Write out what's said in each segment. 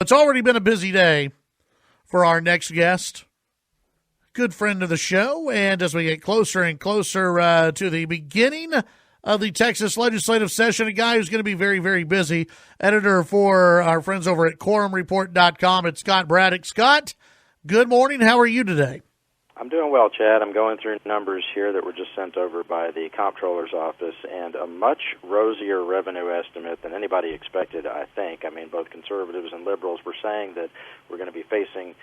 it's already been a busy day for our next guest. Good friend of the show, and as we get closer and closer to the beginning of the Texas legislative session, a guy who's going to be very, very busy, editor for our friends over at quorumreport.com. It's Scott Braddock. Scott, good morning. How are you today? I'm doing well, Chad. I'm going through numbers here that were just sent over by the Comptroller's office, and a much rosier revenue estimate than anybody expected, I think. I mean, both conservatives and liberals were saying that we're going to be facing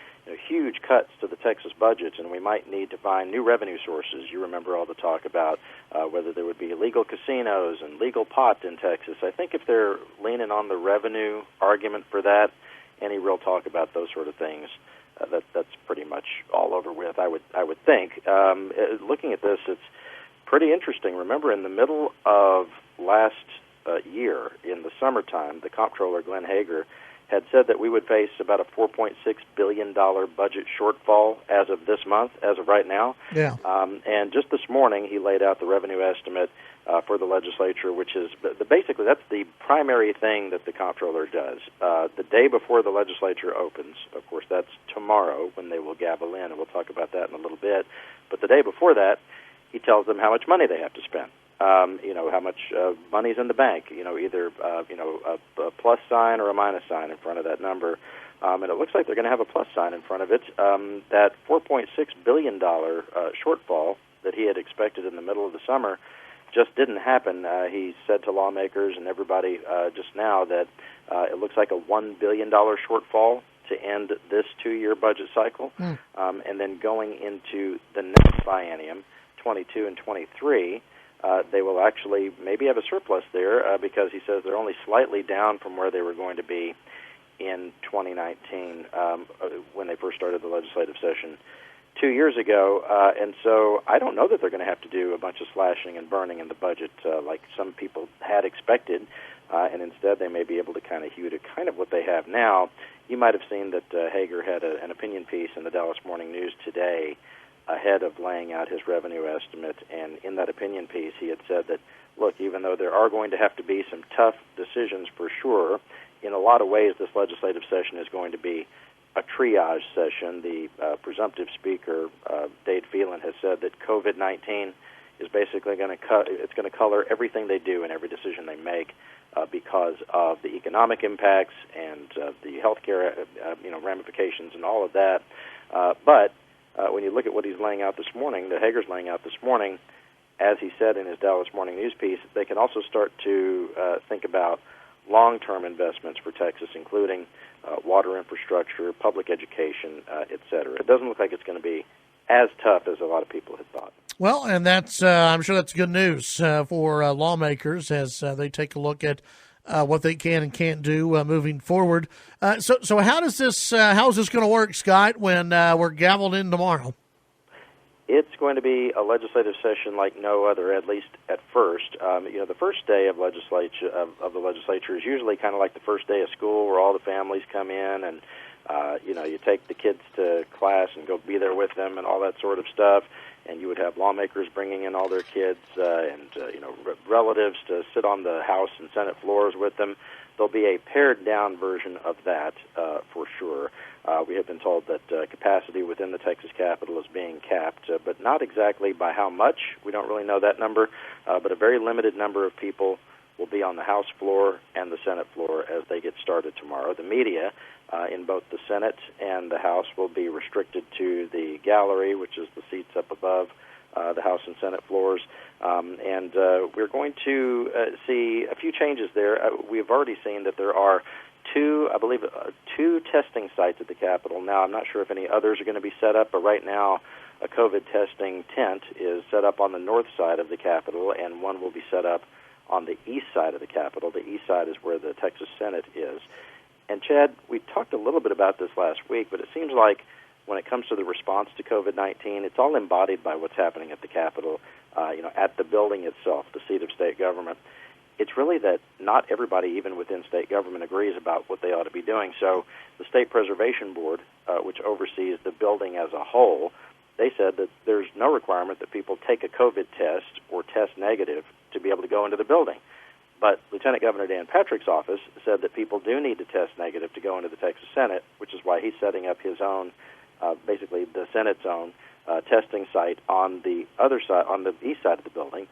huge cuts to the Texas budgets, and we might need to find new revenue sources. You remember all the talk about whether there would be illegal casinos and legal pot in Texas. I think if they're leaning on the revenue argument for that, any real talk about those sort of things, that's pretty much all over with, I would think. Looking at this, it's pretty interesting. Remember, in the middle of last year, in the summertime, the Comptroller, Glenn Hager, had said that we would face about a $4.6 billion budget shortfall as of this month, as of right now. Yeah. And just this morning, he laid out the revenue estimate for the legislature, which is basically that's the primary thing that the Comptroller does. The day before the legislature opens, of course, that's tomorrow when they will gavel in, and we'll talk about that in a little bit. But the day before that, he tells them how much money they have to spend. How much money's in the bank, either a plus sign or a minus sign in front of that number. And it looks like they're going to have a plus sign in front of it. That $4.6 billion shortfall that he had expected in the middle of the summer just didn't happen. He said to lawmakers and everybody just now that it looks like a $1 billion shortfall to end this two-year budget cycle. And then going into the next biennium, 22 and 23, they will actually maybe have a surplus there because he says they're only slightly down from where they were going to be in 2019 when they first started the legislative session 2 years ago. And so I don't know that they're going to have to do a bunch of slashing and burning in the budget like some people had expected. And instead they may be able to kind of hew to kind of what they have now. You might have seen that Hager had an opinion piece in the Dallas Morning News today ahead of laying out his revenue estimate, and in that opinion piece he had said that, look, even though there are going to have to be some tough decisions for sure, in a lot of ways this legislative session is going to be a triage session. The presumptive speaker, Dade Phelan, has said that COVID-19 is basically going to color everything they do and every decision they make because of the economic impacts and the healthcare ramifications and all of that. But when you look at what he's laying out this morning, that Hager's laying out this morning, as he said in his Dallas Morning News piece, they can also start to think about long-term investments for Texas, including water infrastructure, public education, et cetera. It doesn't look like it's going to be as tough as a lot of people had thought. Well, and that's I'm sure that's good news for lawmakers as they take a look at what they can and can't do moving forward. So how is this going to work, Scott, when we're gavelled in tomorrow? It's going to be a legislative session like no other, at least at first. The first day of the legislature is usually kind of like the first day of school, where all the families come in and you take the kids to class and go be there with them and all that sort of stuff. And you would have lawmakers bringing in all their kids and relatives to sit on the House and Senate floors with them. There'll be a pared-down version of that for sure. We have been told that capacity within the Texas Capitol is being capped, but not exactly by how much. We don't really know that number, but a very limited number of people will be on the House floor and the Senate floor as they get started tomorrow. The media in both the Senate and the House will be restricted to the gallery, which is the seats up above the House and Senate floors. And we're going to see a few changes there. We've already seen that there are two testing sites at the Capitol. Now, I'm not sure if any others are going to be set up, but right now a COVID testing tent is set up on the north side of the Capitol, and one will be set up on the east side of the Capitol. The east side is where the Texas Senate is. And, Chad, we talked a little bit about this last week, but it seems like when it comes to the response to COVID-19, it's all embodied by what's happening at the Capitol, at the building itself, the seat of state government. It's really that not everybody, even within state government, agrees about what they ought to be doing. So the State Preservation Board, which oversees the building as a whole, they said that there's no requirement that people take a COVID test or test negative to be able to go into the building. But Lieutenant Governor Dan Patrick's office said that people do need to test negative to go into the Texas Senate, which is why he's setting up his own, basically the Senate's own testing site on the other side, on the east side of the building.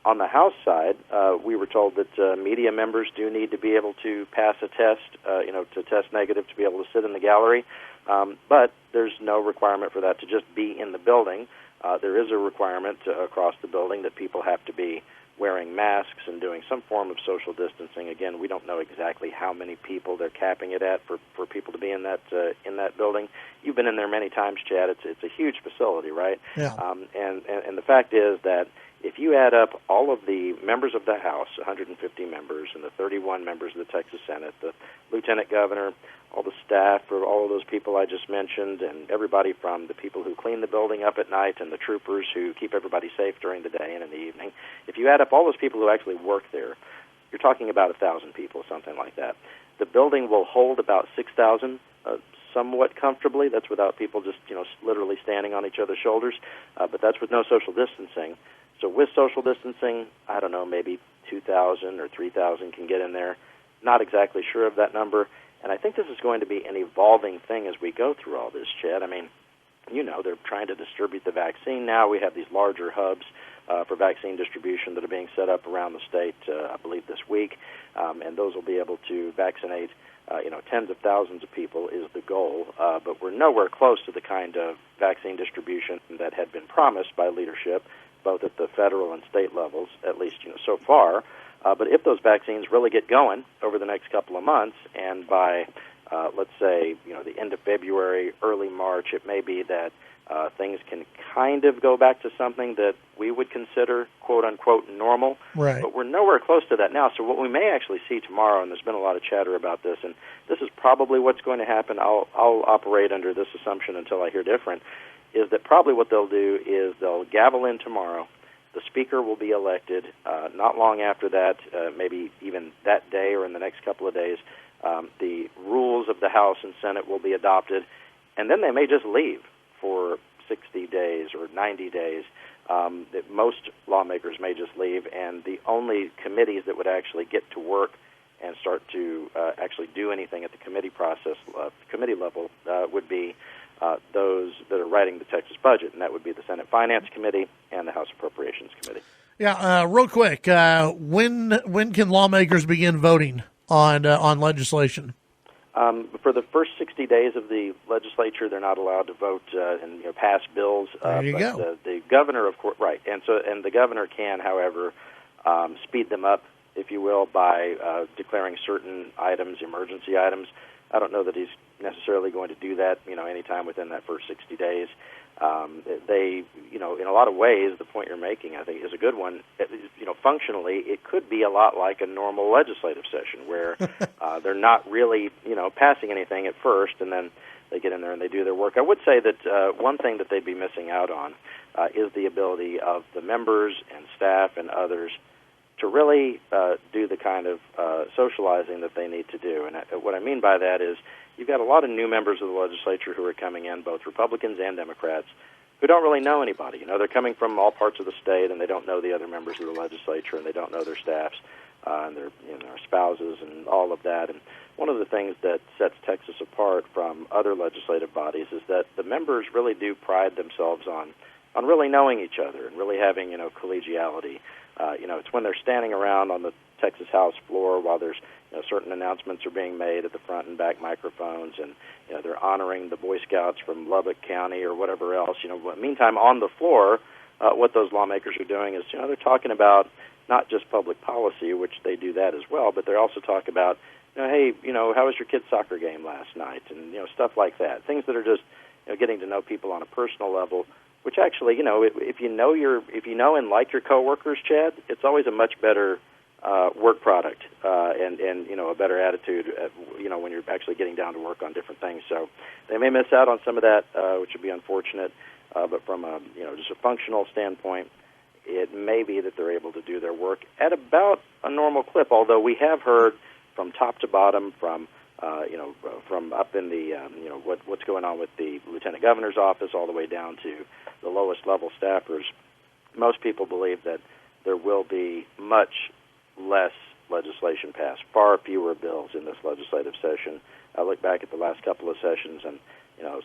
On the House side, we were told that media members do need to be able to pass a test, to test negative to be able to sit in the gallery. But there's no requirement for that to just be in the building. There is a requirement across the building that people have to be wearing masks and doing some form of social distancing. Again, we don't know exactly how many people they're capping it at for people to be in that building. You've been in there many times, Chad. It's a huge facility, right? Yeah. And the fact is that if you add up all of the members of the House, 150 members, and the 31 members of the Texas Senate, the lieutenant governor, all the staff for all of those people I just mentioned, and everybody from the people who clean the building up at night and the troopers who keep everybody safe during the day and in the evening, if you add up all those people who actually work there, you're talking about 1,000 people, something like that. The building will hold about 6,000 somewhat comfortably. That's without people just, literally standing on each other's shoulders, but that's with no social distancing. So with social distancing, I don't know, maybe 2,000 or 3,000 can get in there. Not exactly sure of that number. And I think this is going to be an evolving thing as we go through all this, Chad. I mean, they're trying to distribute the vaccine now. We have these larger hubs for vaccine distribution that are being set up around the state, I believe, this week. And those will be able to vaccinate, tens of thousands of people is the goal. But we're nowhere close to the kind of vaccine distribution that had been promised by leadership, both at the federal and state levels, at least, so far. But if those vaccines really get going over the next couple of months, and by, let's say, the end of February, early March, it may be that things can kind of go back to something that we would consider, quote-unquote, normal. Right. But we're nowhere close to that now. So what we may actually see tomorrow, and there's been a lot of chatter about this, and this is probably what's going to happen. I'll operate under this assumption until I hear different, is that probably what they'll do is they'll gavel in tomorrow. The speaker will be elected. Not long after that, maybe even that day or in the next couple of days, the rules of the House and Senate will be adopted, and then they may just leave for 60 days or 90 days. That most lawmakers may just leave, and the only committees that would actually get to work and start to actually do anything at the committee level would be those that are writing the Texas budget, and that would be the Senate Finance Committee and the House Appropriations Committee. Yeah, real quick, when can lawmakers begin voting on legislation? For the first 60 days of the legislature, they're not allowed to vote and pass bills. There you go. The governor, of course, right, and the governor can, however, speed them up, if you will, by declaring certain items emergency items. I don't know that he's necessarily going to do that, anytime within that first 60 days. They, in a lot of ways, the point you're making, I think, is a good one. Functionally, it could be a lot like a normal legislative session where they're not really, passing anything at first, and then they get in there and they do their work. I would say that one thing that they'd be missing out on is the ability of the members and staff and others to really do the kind of socializing that they need to do. And what I mean by that is you've got a lot of new members of the legislature who are coming in, both Republicans and Democrats, who don't really know anybody. They're coming from all parts of the state, and they don't know the other members of the legislature, and they don't know their staffs and their spouses and all of that. And one of the things that sets Texas apart from other legislative bodies is that the members really do pride themselves on really knowing each other and really having, collegiality. It's when they're standing around on the Texas House floor while there's certain announcements are being made at the front and back microphones, and they're honoring the Boy Scouts from Lubbock County or whatever else. Meantime, on the floor, what those lawmakers are doing is they're talking about not just public policy, which they do that as well, but they also talk about hey, how was your kid's soccer game last night, and stuff like that. Things that are just getting to know people on a personal level. Which actually, if you know and like your coworkers, Chad, it's always a much better work product and a better attitude, when you're actually getting down to work on different things. So they may miss out on some of that, which would be unfortunate. But from a just a functional standpoint, it may be that they're able to do their work at about a normal clip. Although we have heard from top to bottom, from up in the what's going on with the lieutenant governor's office all the way down to the lowest level staffers, most people believe that there will be much less legislation passed. Far fewer bills in this legislative session. I look back at the last couple of sessions, and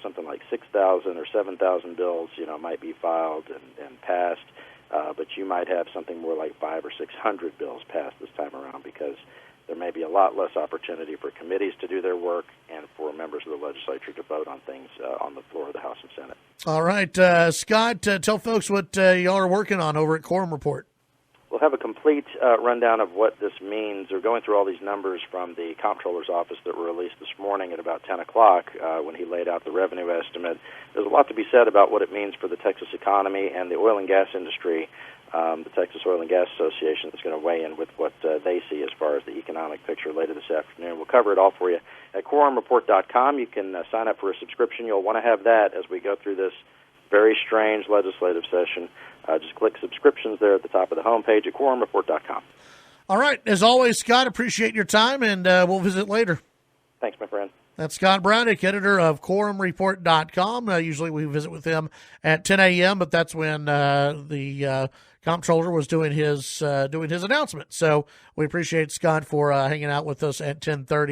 something like 6,000 or 7,000 bills, might be filed and passed. But you might have something more like 500 or 600 bills passed this time around, because there may be a lot less opportunity for committees to do their work and for members of the legislature to vote on things on the floor of the House and Senate. All right, Scott, tell folks what y'all are working on over at Quorum Report. We'll have a complete rundown of what this means. We're going through all these numbers from the Comptroller's office that were released this morning at about 10 o'clock when he laid out the revenue estimate. There's a lot to be said about what it means for the Texas economy and the oil and gas industry. The Texas Oil and Gas Association is going to weigh in with what they see as far as the economic picture later this afternoon. We'll cover it all for you at quorumreport.com. You can sign up for a subscription. You'll want to have that as we go through this very strange legislative session. Just click subscriptions there at the top of the homepage at quorumreport.com. All right. As always, Scott, appreciate your time, and we'll visit later. Thanks, my friend. That's Scott Braddock, editor of quorumreport.com. Usually we visit with him at 10 a.m., but that's when the comptroller was doing his announcement. So we appreciate Scott for hanging out with us at 10:30.